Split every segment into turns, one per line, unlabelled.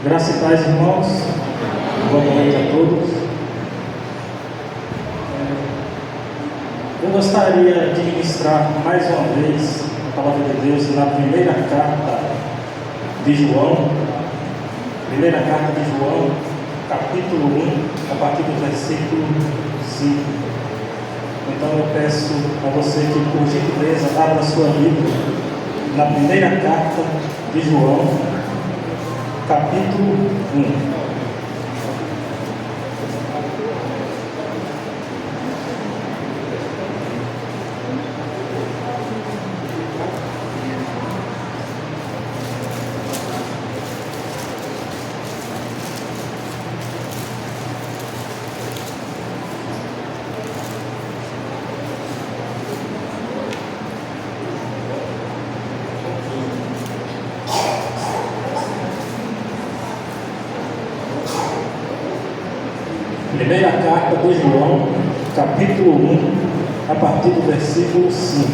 Graça e paz, irmãos. Boa noite a todos. Eu gostaria de ministrar mais uma vez a palavra de Deus na primeira carta de João, capítulo 1, a partir do versículo 5. Então eu peço a você que, por gentileza, abra sua Bíblia na primeira carta de João, capítulo 1. Primeira carta de João, capítulo 1, a partir do versículo 5.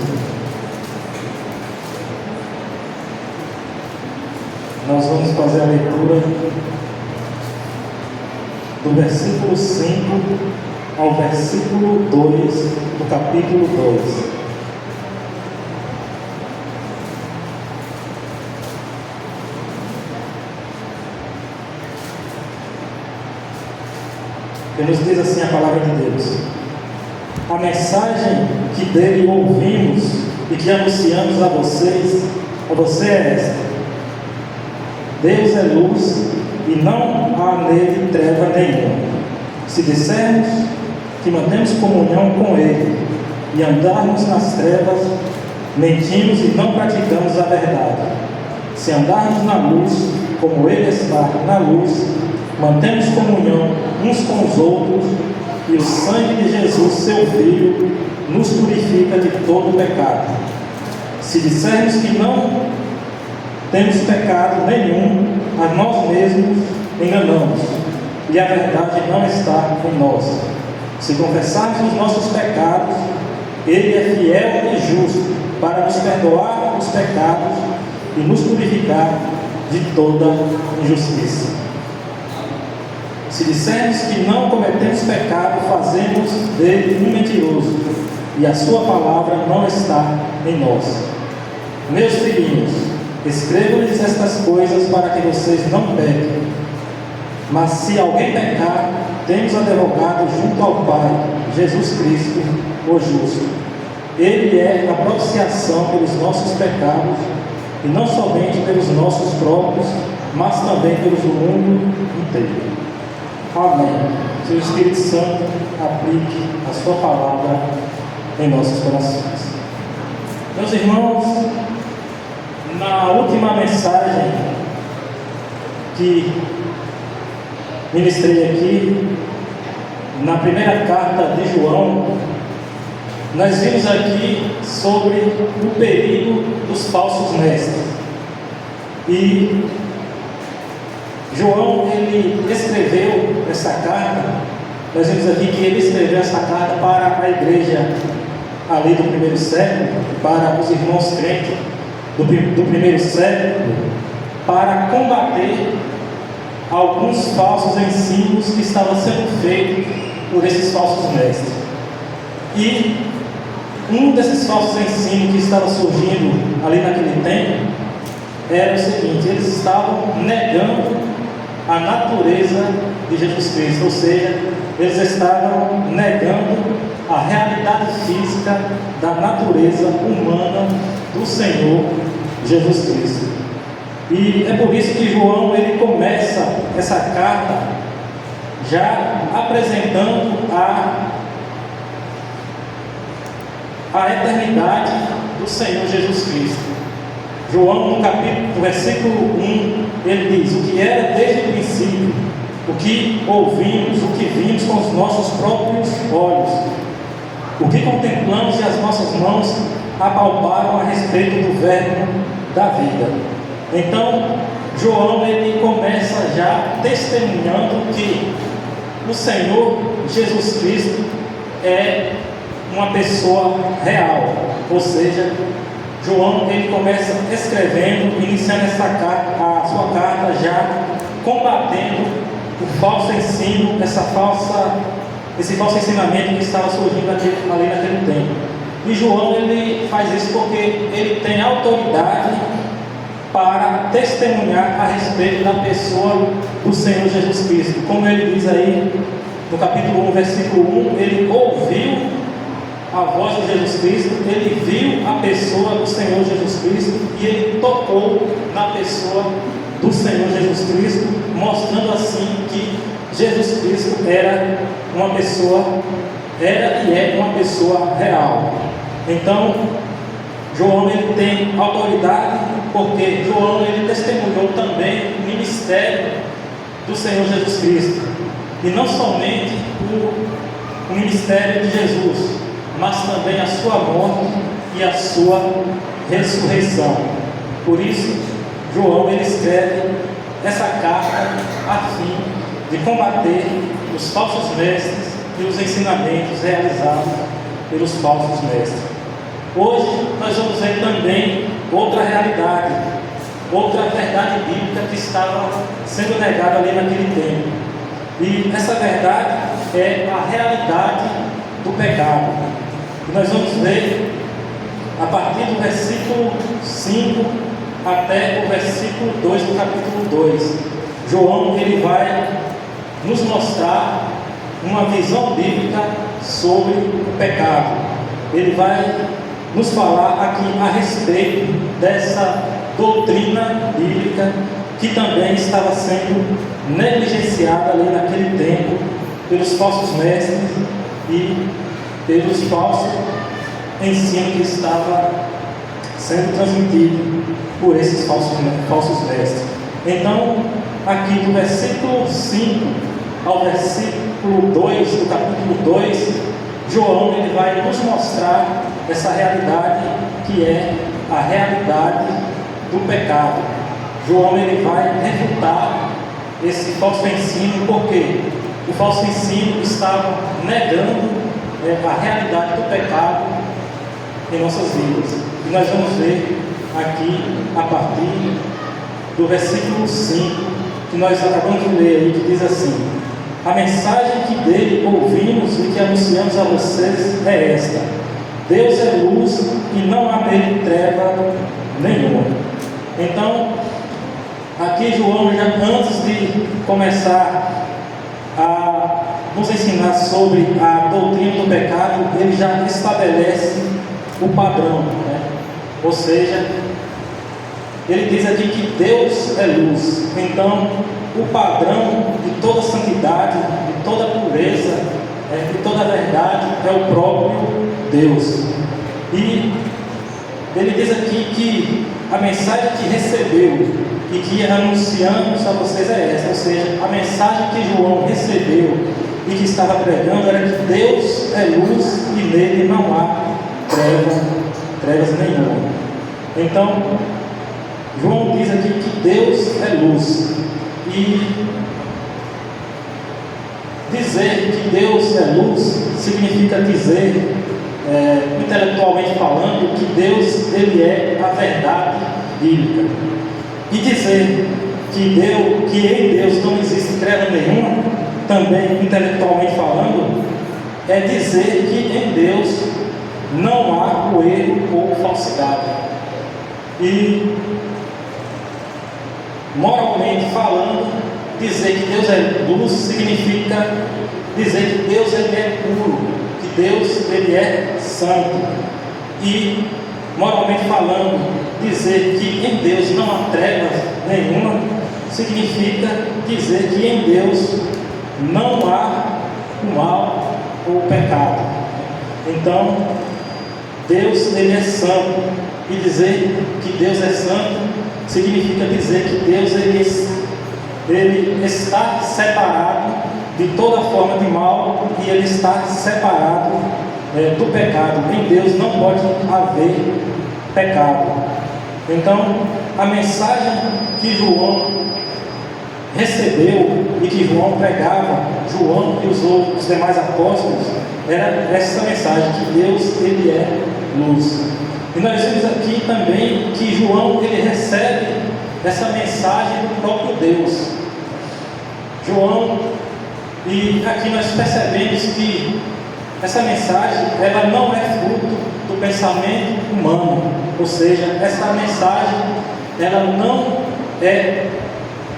Nós vamos fazer a leitura do versículo 5 ao versículo 2 do capítulo 2. Que nos diz assim a palavra de Deus: a mensagem que dele ouvimos e que anunciamos a você é esta: Deus é luz e não há nele treva nenhuma. Se dissermos que mantemos comunhão com ele e andarmos nas trevas, mentimos e não praticamos a verdade. Se andarmos na luz, como ele está na luz, mantemos comunhão uns com os outros, e o sangue de Jesus, seu Filho, nos purifica de todo pecado. Se dissermos que não temos pecado nenhum, a nós mesmos enganamos, e a verdade não está em nós. Se confessarmos os nossos pecados, ele é fiel e justo para nos perdoar os pecados e nos purificar de toda injustiça. Se dissermos que não cometemos pecado, fazemos dele um mentiroso, e a sua palavra não está em nós. Meus filhinhos, escrevo-lhes estas coisas para que vocês não pequem. Mas se alguém pecar, temos advogado junto ao Pai, Jesus Cristo, o justo. Ele é a propiciação pelos nossos pecados, e não somente pelos nossos próprios, mas também pelos do mundo inteiro. Amém. Que o Espírito Santo aplique a sua palavra em nossos corações. Meus irmãos, na última mensagem que ministrei aqui, na primeira carta de João, nós vimos aqui sobre o perigo dos falsos mestres. E João, ele escreveu essa carta, nós vemos aqui que ele escreveu essa carta para a igreja ali do primeiro século, para os irmãos crentes do primeiro século, para combater alguns falsos ensinos que estavam sendo feitos por esses falsos mestres. E um desses falsos ensinos que estava surgindo ali naquele tempo era o seguinte: eles estavam negando a natureza de Jesus Cristo, ou seja, eles estavam negando a realidade física da natureza humana do Senhor Jesus Cristo. E é por isso que João, ele começa essa carta já apresentando a eternidade do Senhor Jesus Cristo. João, no versículo 1, ele diz: o que era desde o princípio, o que ouvimos, o que vimos com os nossos próprios olhos, o que contemplamos e as nossas mãos apalparam a respeito do verbo da vida. Então, João, ele começa já testemunhando que o Senhor Jesus Cristo é uma pessoa real, ou seja, João, ele começa escrevendo, iniciando essa carta, a sua carta já combatendo o falso ensino, esse falso ensinamento que estava surgindo ali naquele tempo. E João, ele faz isso porque ele tem autoridade para testemunhar a respeito da pessoa do Senhor Jesus Cristo. Como ele diz aí no capítulo 1, versículo 1, ele ouviu a voz de Jesus Cristo, ele viu a pessoa do Senhor Jesus Cristo e ele tocou na pessoa do Senhor Jesus Cristo, mostrando assim que Jesus Cristo era e é uma pessoa real. Então, João, ele tem autoridade porque João, ele testemunhou também o ministério do Senhor Jesus Cristo, e não somente o ministério de Jesus, mas também a sua morte e a sua ressurreição. Por isso, João, ele escreve essa carta a fim de combater os falsos mestres e os ensinamentos realizados pelos falsos mestres. Hoje nós vamos ver também outra realidade, outra verdade bíblica que estava sendo negada ali naquele tempo. E essa verdade é a realidade do pecado. E nós vamos ver a partir do versículo 5 até o versículo 2 do capítulo 2. João, ele vai nos mostrar uma visão bíblica sobre o pecado. Ele vai nos falar aqui a respeito dessa doutrina bíblica que também estava sendo negligenciada ali naquele tempo pelos falsos mestres e pelos falsos ensinos que estava sendo transmitido por esses falsos mestres. Então, aqui do versículo 5 ao versículo 2 do capítulo 2, João, ele vai nos mostrar essa realidade que é a realidade do pecado. João, ele vai refutar esse falso ensino, porque o falso ensino estava negando a realidade do pecado em nossas vidas. E nós vamos ver aqui a partir do versículo 5, que nós acabamos de ler aí, que diz assim: a mensagem que dele ouvimos e que anunciamos a vocês é esta: Deus é luz e não há nele treva nenhuma. Então, aqui João, já antes de começar a nos ensinar sobre a doutrina do pecado, ele já estabelece o padrão, né? Ou seja, ele diz aqui que Deus é luz. Então, o padrão de toda santidade, de toda pureza, de toda verdade é o próprio Deus. E ele diz aqui que a mensagem que recebeu e que anunciamos a vocês é essa. Ou seja, a mensagem que João recebeu e que estava pregando era que Deus é luz e nele não há trevas nenhuma. Então, João diz aqui que Deus é luz. E dizer que Deus é luz significa dizer, intelectualmente falando, que Deus, ele é a verdade bíblica. E dizer que em Deus não existe treva nenhuma, também intelectualmente falando, é dizer que em Deus não há o erro ou falsidade. E moralmente falando, dizer que Deus é luz significa dizer que Deus, ele é puro, que Deus, ele é santo. E moralmente falando, dizer que em Deus não há trevas nenhuma significa dizer que em Deus não há o mal ou o pecado. Então, Deus, ele é santo, e dizer que Deus é santo significa dizer que Deus, ele está separado de toda forma de mal, e ele está separado do pecado. Em Deus não pode haver pecado. Então, a mensagem que João recebeu e que João pregava, João e os demais apóstolos, era essa mensagem, que Deus, ele é luz. E nós vemos aqui também que João, ele recebe essa mensagem do próprio Deus. João, e aqui nós percebemos que essa mensagem, ela não é fruto do pensamento humano, ou seja, essa mensagem, ela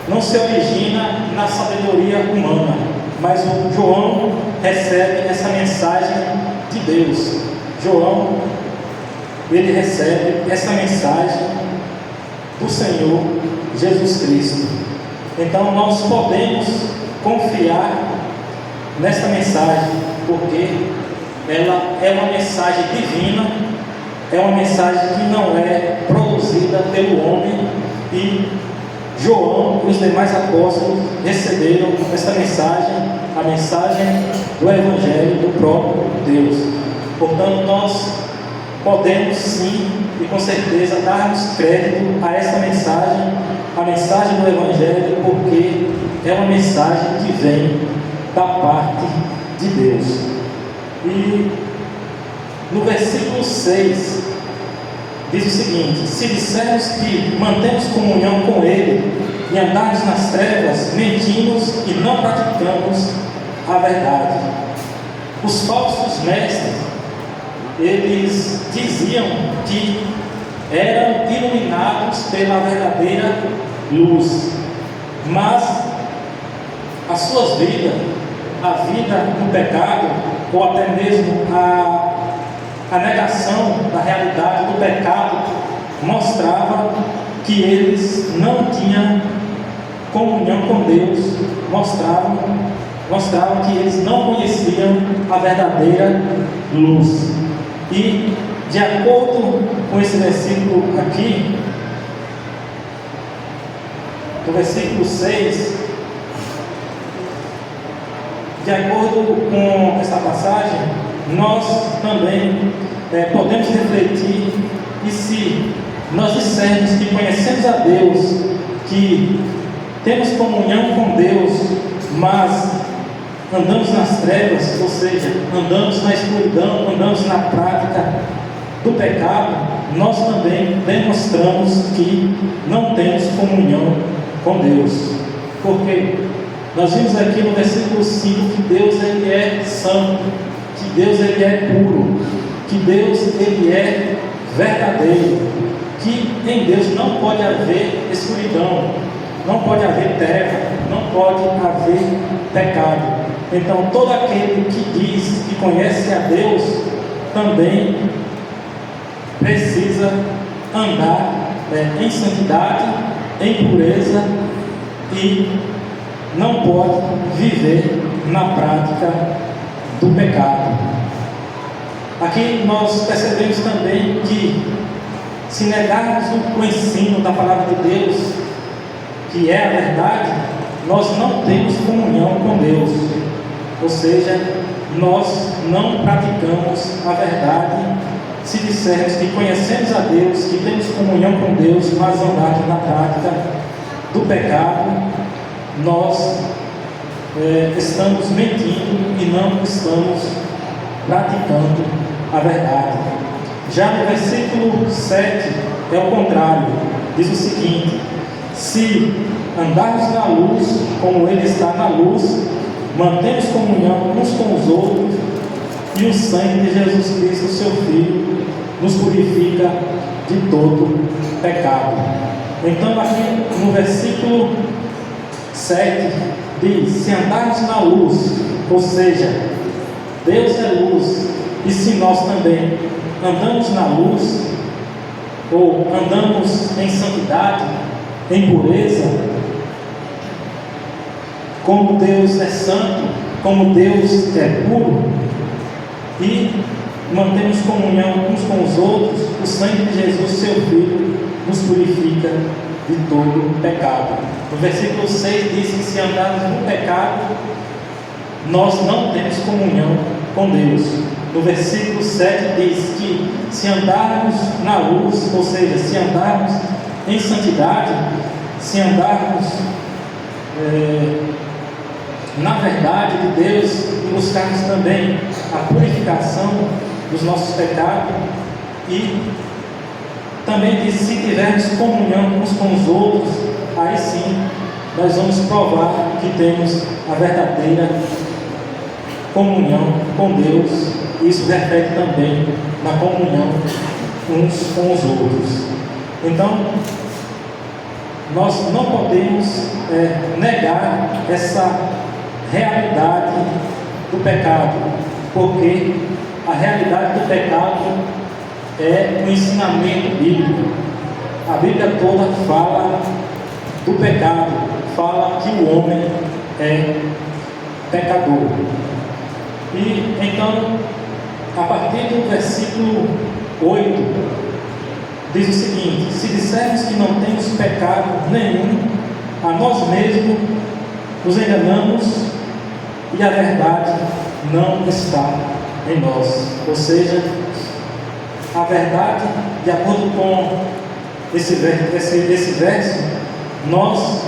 não se origina na sabedoria humana, mas o João recebe essa mensagem de Deus. João, ele recebe essa mensagem do Senhor Jesus Cristo. Então nós podemos confiar nessa mensagem, porque ela é uma mensagem divina, é uma mensagem que não é produzida pelo homem, e João e os demais apóstolos receberam essa mensagem, a mensagem do Evangelho do próprio Deus. Portanto, nós podemos sim e com certeza darmos crédito a essa mensagem, a mensagem do Evangelho, porque é uma mensagem que vem da parte de Deus. E no versículo 6 diz o seguinte: se dissermos que mantemos comunhão com Ele e andarmos nas trevas, mentimos e não praticamos a verdade. Os falsos mestres, eles diziam que eram iluminados pela verdadeira luz, mas as suas vidas, a vida no pecado, ou até mesmo a negação da realidade do pecado, mostrava que eles não tinham comunhão com Deus, mostravam que eles não conheciam a verdadeira luz. E de acordo com esse versículo aqui, no versículo 6, de acordo com essa passagem, nós também podemos refletir, e se nós dissermos que conhecemos a Deus, que temos comunhão com Deus, mas andamos nas trevas, ou seja, andamos na escuridão, andamos na prática do pecado, nós também demonstramos que não temos comunhão com Deus. Porque nós vimos aqui no versículo 5 que Deus, ele é santo, que Deus, ele é puro, que Deus, ele é verdadeiro, que em Deus não pode haver escuridão, não pode haver treva, não pode haver pecado. Então todo aquele que diz que conhece a Deus também precisa andar em santidade, em pureza, e não pode viver na prática do pecado. Aqui nós percebemos também que, se negarmos o ensino da palavra de Deus, que é a verdade, nós não temos comunhão com Deus, ou seja, nós não praticamos a verdade. Se dissermos que conhecemos a Deus, que temos comunhão com Deus, mas andarmos na prática do pecado, nós estamos mentindo e não estamos praticando a verdade. Já no versículo 7 é o contrário, diz o seguinte: se andarmos na luz, como Ele está na luz, mantemos comunhão uns com os outros, e o sangue de Jesus Cristo, seu Filho, nos purifica de todo pecado. Então aqui no versículo 7 diz: se andarmos na luz, ou seja, Deus é luz, e se nós também andamos na luz, ou andamos em santidade, em pureza, como Deus é santo, como Deus é puro, e mantemos comunhão uns com os outros, o sangue de Jesus, seu Filho, nos purifica de todo pecado. No versículo 6 diz que se andarmos no pecado, nós não temos comunhão com Deus. No versículo 7 diz que se andarmos na luz, ou seja, se andarmos em santidade, se andarmos na verdade de Deus, e buscarmos também a purificação dos nossos pecados, e também diz: se tivermos comunhão uns com os outros, aí sim nós vamos provar que temos a verdadeira comunhão com Deus. Isso reflete também na comunhão uns com os outros. Então, nós não podemos negar essa realidade do pecado, porque a realidade do pecado é o ensinamento bíblico. A Bíblia toda fala do pecado, fala que o homem é pecador. E então, a partir do versículo 8, diz o seguinte: se dissermos que não temos pecado nenhum, a nós mesmos nos enganamos e a verdade não está em nós. Ou seja, a verdade, de acordo com esse verso, nós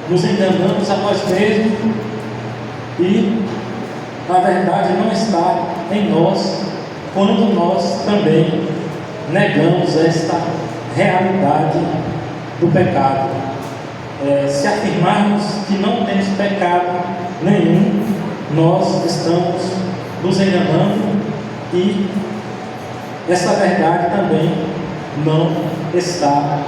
nos enganamos a nós mesmos e a verdade não está em nós, quando nós também negamos esta realidade do pecado. Se afirmarmos que não temos pecado nenhum, nós estamos nos enganando e essa verdade também não está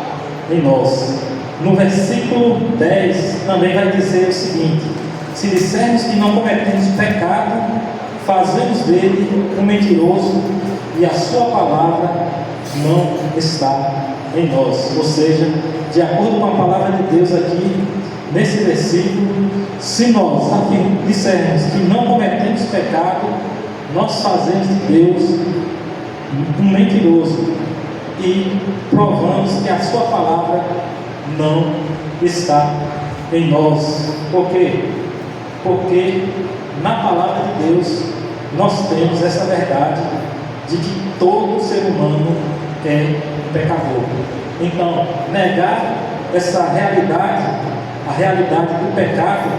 em nós. No versículo 10 também vai dizer o seguinte: se dissermos que não cometemos pecado, fazemos dele um mentiroso e a sua palavra não está em nós. Ou seja, de acordo com a palavra de Deus aqui, nesse versículo, se nós dissermos que não cometemos pecado, nós fazemos de Deus um mentiroso e provamos que a sua palavra não está em nós. Por quê? Porque na palavra de Deus nós temos essa verdade de que todo ser humano é um pecador. Então, negar essa realidade, a realidade do pecado,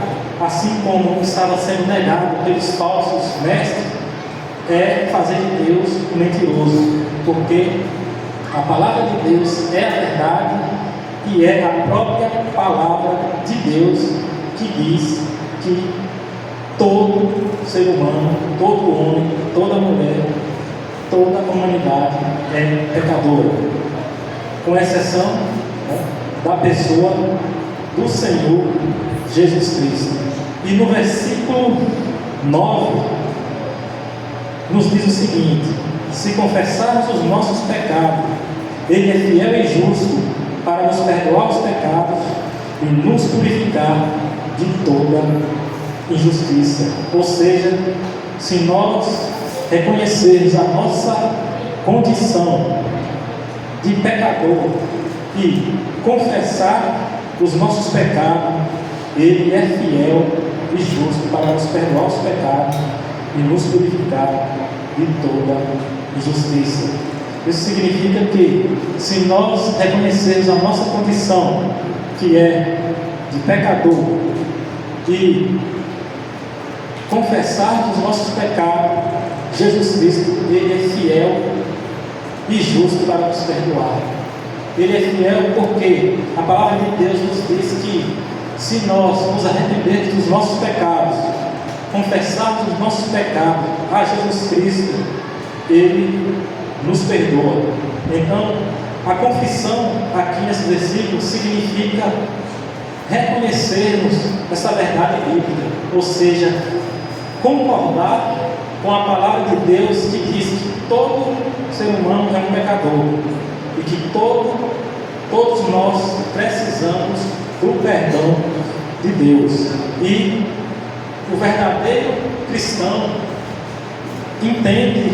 assim como estava sendo negado pelos falsos mestres, é fazer de Deus um mentiroso, porque a palavra de Deus é a verdade e é a própria palavra de Deus que diz que todo ser humano, todo homem, toda mulher, toda a humanidade é pecadora, com exceção da pessoa do Senhor Jesus Cristo. E no versículo 9 nos diz o seguinte: se confessarmos os nossos pecados, Ele é fiel e justo para nos perdoar os pecados e nos purificar de toda injustiça. Ou seja, se nós reconhecermos a nossa condição de pecador e confessar os nossos pecados, Ele é fiel e justo para nos perdoar os pecados e nos purificar de toda injustiça. Isso significa que, se nós reconhecermos a nossa condição, que é de pecador, e confessarmos os nossos pecados, Jesus Cristo, Ele é fiel e justo para nos perdoar. Ele é fiel porque a palavra de Deus nos diz que, se nós nos arrependermos dos nossos pecados, confessarmos os nossos pecados a Jesus Cristo, Ele nos perdoa. Então, a confissão aqui nesse versículo significa reconhecermos essa verdade bíblica, ou seja, concordar com a palavra de Deus que diz que todo ser humano é um pecador e que todos nós precisamos do perdão de Deus. E o verdadeiro cristão entende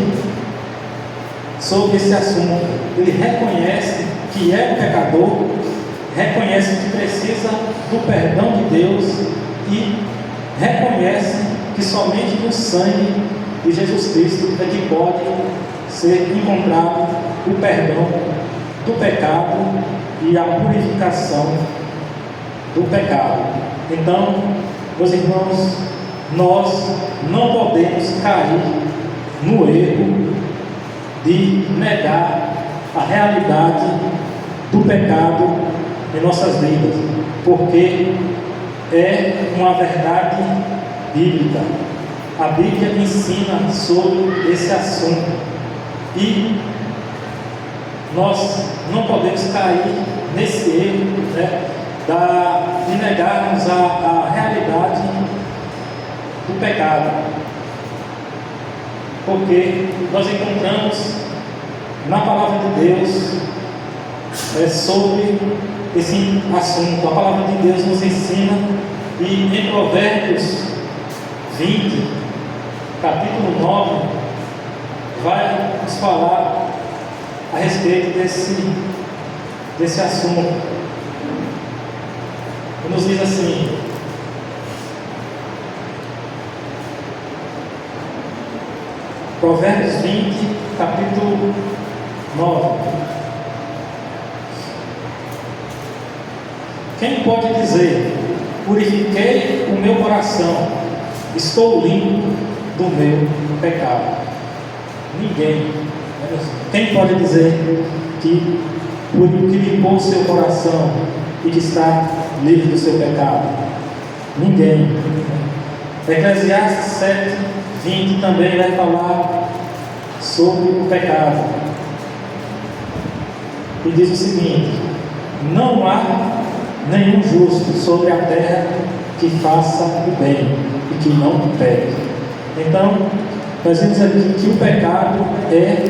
sobre esse assunto. Ele reconhece que é um pecador, reconhece que precisa do perdão de Deus e reconhece que somente no sangue de Jesus Cristo é que pode ser encontrado o perdão do pecado e a purificação do pecado. Então, meus irmãos, nós não podemos cair no erro de negar a realidade do pecado em nossas vidas. porque é uma verdade bíblica. A Bíblia ensina sobre esse assunto e nós não podemos cair nesse erro, né, de negarmos a realidade do pecado, porque nós encontramos na palavra de Deus sobre esse assunto. A palavra de Deus nos ensina, e em Provérbios 20, capítulo 9, vai nos falar a respeito desse assunto. Nos diz assim: Provérbios 20, capítulo 9. Quem pode dizer: purifiquei o meu coração, estou limpo do meu pecado? Ninguém. Quem pode dizer que limpou o seu coração e que está livre do seu pecado? Ninguém. Eclesiastes 7, 20 também vai falar sobre o pecado e diz o seguinte: não há nenhum justo sobre a terra que faça o bem e que não peque. Então, nós vemos aqui que o pecado é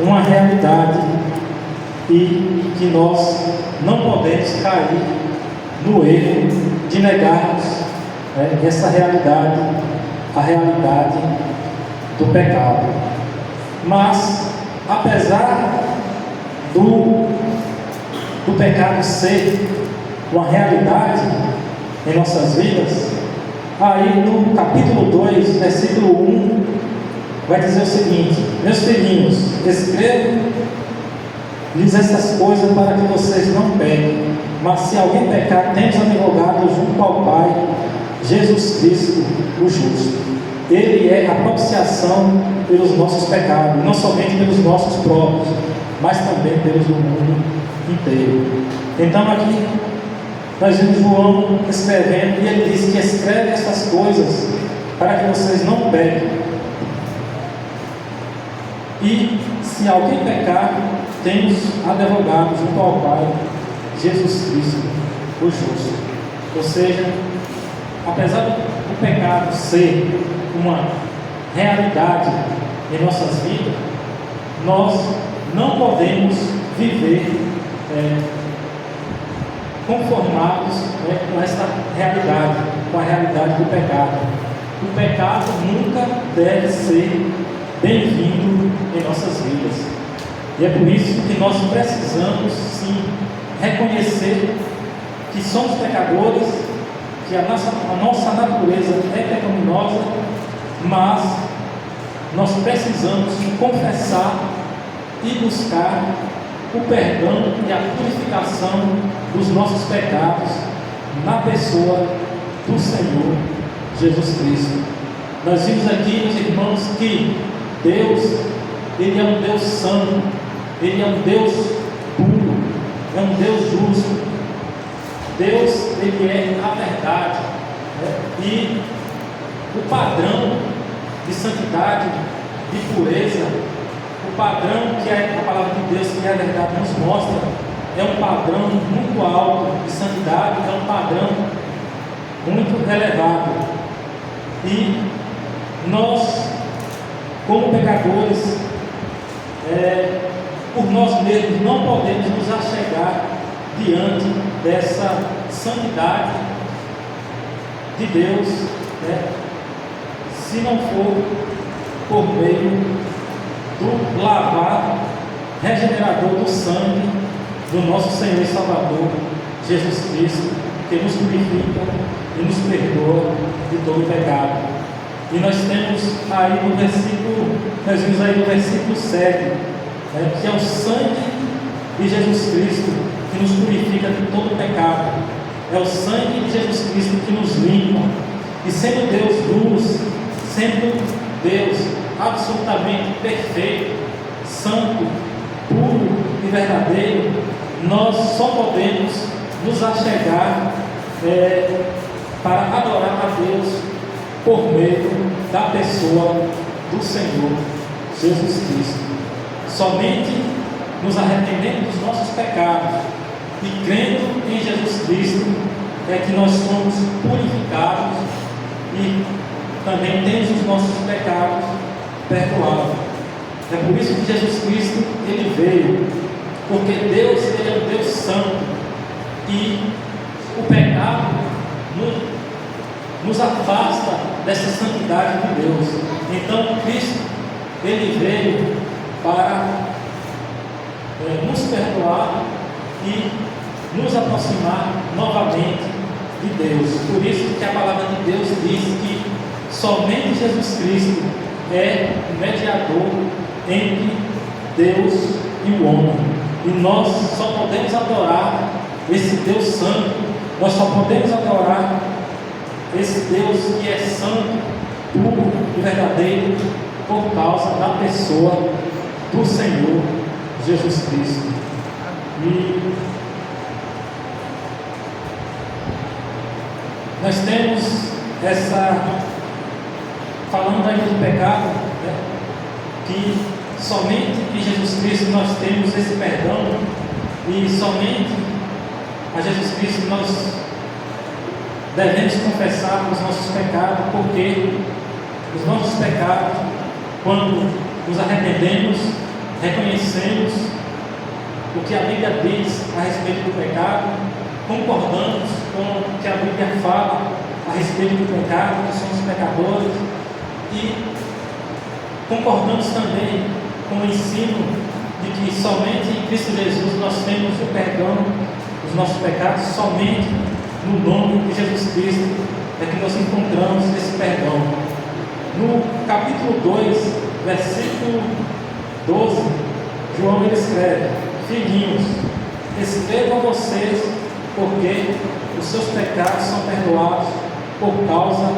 uma realidade e que nós não podemos cair no erro de negarmos essa realidade, a realidade do pecado. Mas, apesar do pecado ser uma realidade em nossas vidas, aí no capítulo 2, versículo 1, vai dizer o seguinte: meus filhinhos, escrevo-lhes essas coisas para que vocês não pequem. Mas se alguém pecar, temos advogado junto ao Pai, Jesus Cristo, o justo. Ele é a propiciação pelos nossos pecados, não somente pelos nossos próprios, mas também pelos do mundo inteiro. Então aqui nós vemos João escrevendo, e ele diz que escreve essas coisas para que vocês não pequem. E se alguém pecar, temos advogado junto ao Pai, Jesus Cristo, o justo. Ou seja, apesar do pecado ser uma realidade em nossas vidas, nós não podemos viver conformados com essa realidade, com a realidade do pecado. O pecado nunca deve ser bem-vindo em nossas vidas. E é por isso que nós precisamos sim reconhecer que somos pecadores, que a nossa natureza é pecaminosa, mas nós precisamos confessar e buscar o perdão e a purificação dos nossos pecados na pessoa do Senhor Jesus Cristo. Nós vimos aqui, meus irmãos, que Deus, Ele é um Deus santo, Ele é um Deus puro, é um Deus justo. Deus, Ele é a verdade, e o padrão de santidade, de pureza, o padrão que a palavra de Deus, que é a verdade, nos mostra, é um padrão muito alto de santidade, é um padrão muito elevado. E nós, como pecadores, por nós mesmos não podemos nos achegar diante dessa santidade de Deus, se não for por meio do lavar regenerador do sangue do nosso Senhor e Salvador Jesus Cristo, que nos purifica e nos perdoa de todo pecado. E nós temos aí no versículo, nós vimos aí no versículo 7, que é o sangue de Jesus Cristo que nos purifica de todo pecado. É o sangue de Jesus Cristo que nos limpa. E sendo Deus luz, sendo Deus absolutamente perfeito, santo, puro e verdadeiro, nós só podemos nos achegar para adorar a Deus por meio da pessoa do Senhor Jesus Cristo. Somente nos arrependendo dos nossos pecados e crendo em Jesus Cristo é que nós somos purificados e também temos os nossos pecados perdoados. É por isso que Jesus Cristo ele veio, porque Deus ele é um Deus santo e o pecado nos afasta dessa santidade de Deus. Então Cristo ele veio para nos perdoar e nos aproximar novamente de Deus. Por isso que a palavra de Deus diz que somente Jesus Cristo é o mediador entre Deus e o homem. E nós só podemos adorar esse Deus santo, nós só podemos adorar esse Deus que é santo, puro e verdadeiro por causa da pessoa do Senhor Jesus Cristo. E nós temos falando ainda do pecado, né, que somente em Jesus Cristo nós temos esse perdão e somente a Jesus Cristo nós devemos confessar os nossos pecados, porque os nossos pecados, quando nos arrependemos, reconhecemos o que a Bíblia diz a respeito do pecado, concordamos com o que a Bíblia fala a respeito do pecado, que somos pecadores, e concordamos também com o ensino de que somente em Cristo Jesus nós temos o perdão dos nossos pecados, somente no nome de Jesus Cristo é que nós encontramos esse perdão. No capítulo 2, versículo 12, João ele escreve: filhinhos, escrevo a vocês porque os seus pecados são perdoados por causa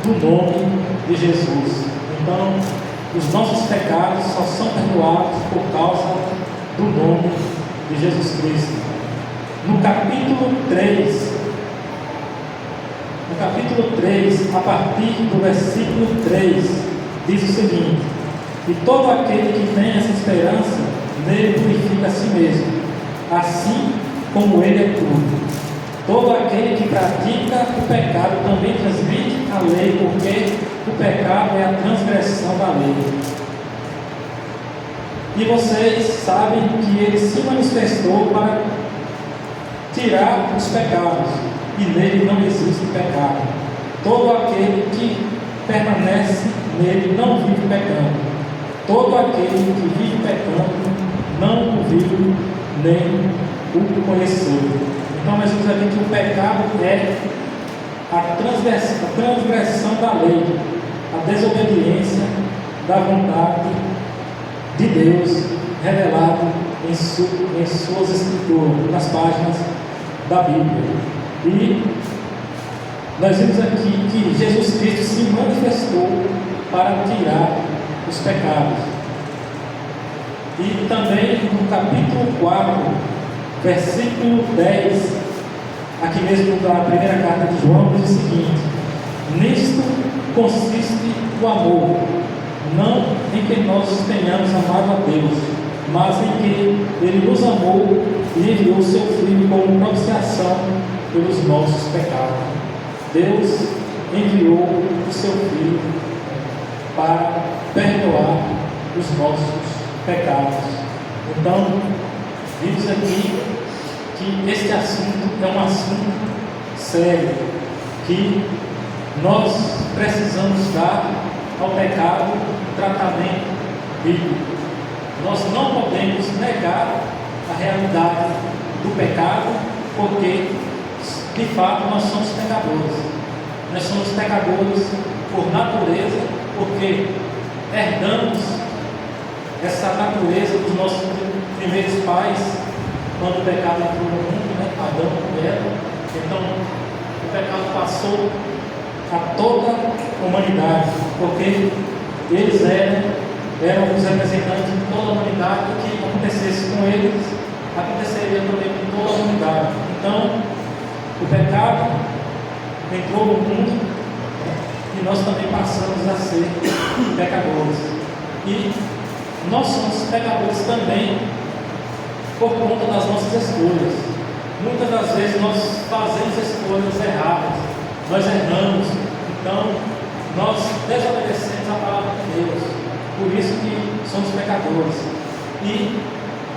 do nome de Jesus. Então, os nossos pecados só são perdoados por causa do nome de Jesus Cristo. No capítulo 3, a partir do versículo 3, diz o seguinte: e todo aquele que tem essa esperança, nele purifica a si mesmo, assim como ele é puro. Todo aquele que pratica o pecado também transgride a lei, porque o pecado é a transgressão da lei. E vocês sabem que ele se manifestou para tirar os pecados, e nele não existe pecado. Todo aquele que permanece nele não vive pecando. Todo aquele que vive pecando não o viu nem o conheceu. Então nós vemos aqui que o pecado é a transgressão da lei, a desobediência da vontade de Deus revelado em suas escrituras, nas páginas da Bíblia. E nós vemos aqui que Jesus Cristo se manifestou para tirar os pecados. E também no capítulo 4, versículo 10, aqui mesmo da primeira carta de João, diz o seguinte: nisto consiste o amor, não em que nós tenhamos amado a Deus, mas em que Ele nos amou e enviou o seu Filho como propiciação pelos nossos pecados. Deus enviou o seu Filho para perdoar os nossos pecados. Então, diz aqui que este assunto é um assunto sério, que nós precisamos dar ao pecado tratamento bíblico. Nós não podemos negar a realidade do pecado, porque de fato nós somos pecadores. Nós somos pecadores por natureza, porque herdamos essa natureza dos nossos primeiros pais, quando o pecado entrou no mundo, né? Adão e Eva. Então o pecado passou a toda a humanidade, porque eles eram os representantes de toda a humanidade. O que acontecesse com eles, aconteceria também com toda a humanidade. Então, o pecado entrou no mundo e nós também passamos a ser pecadores. E nós somos pecadores também por conta das nossas escolhas. Muitas das vezes nós fazemos escolhas erradas, nós erramos, então nós desobedecemos a palavra de Deus. Por isso que somos pecadores. E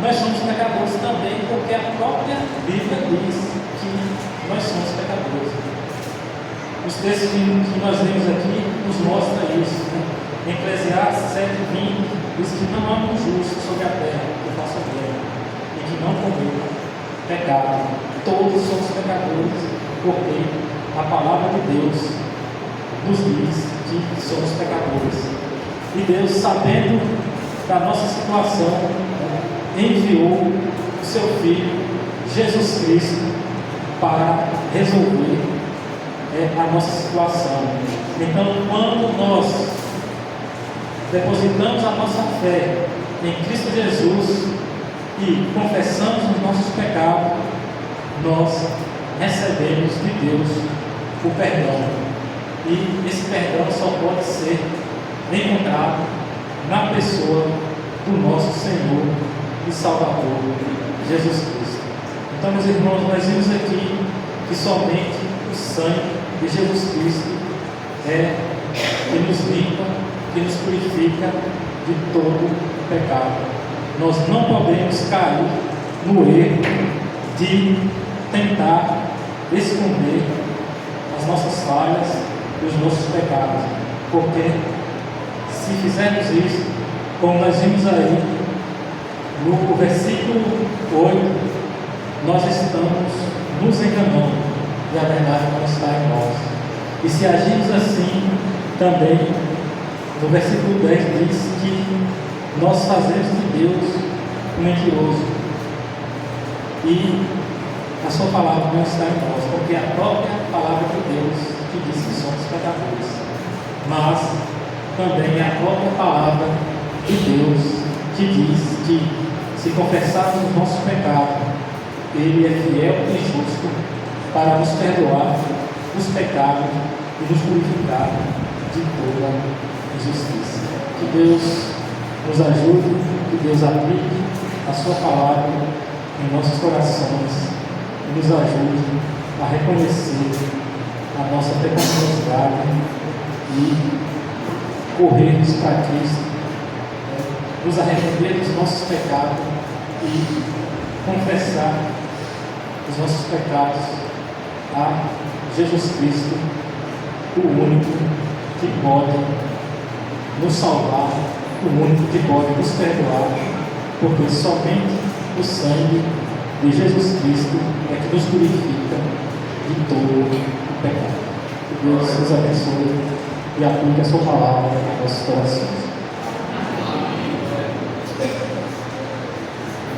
nós somos pecadores também porque a própria Bíblia diz que nós somos pecadores. Os textos que nós lemos aqui nos mostram isso. Em Eclesiastes 7:20 diz que não há um justo sobre a terra que faça bem e que não cometa pecado. Todos somos pecadores porque a palavra de Deus nos diz que somos pecadores. E Deus, sabendo da nossa situação, enviou o seu Filho, Jesus Cristo, para resolver a nossa situação. Então, quando nós depositamos a nossa fé em Cristo Jesus e confessamos os nossos pecados, nós recebemos de Deus o perdão. E esse perdão só pode ser encontrado na pessoa do nosso Senhor e Salvador, Jesus Cristo. Então, meus irmãos, nós vimos aqui que somente o sangue de Jesus Cristo é que nos limpa, que nos purifica de todo pecado. Nós não podemos cair no erro de tentar esconder as nossas falhas e os nossos pecados, porque se fizermos isso, como nós vimos aí no versículo 8, nós estamos nos enganando e a verdade não está em nós. E se agimos assim, também no versículo 10 diz que nós fazemos de Deus um mentiroso e a sua palavra não está em nós, porque é a própria palavra de Deus que diz que somos pecadores, mas também é a própria palavra de Deus que diz que se confessarmos os nossos pecados, Ele é fiel e justo para nos perdoar os pecados e nos purificar de toda injustiça. Que Deus nos ajude, que Deus aplique a sua palavra em nossos corações e nos ajude a reconhecer a nossa pecaminosidade e corrermos para Cristo, nos arrepender dos nossos pecados e confessar os nossos pecados a Jesus Cristo, o único que pode nos salvar, o único que pode nos perdoar, porque somente o sangue de Jesus Cristo é que nos purifica de todo o pecado. Que Deus nos abençoe e aplique a sua palavra em nossos corações.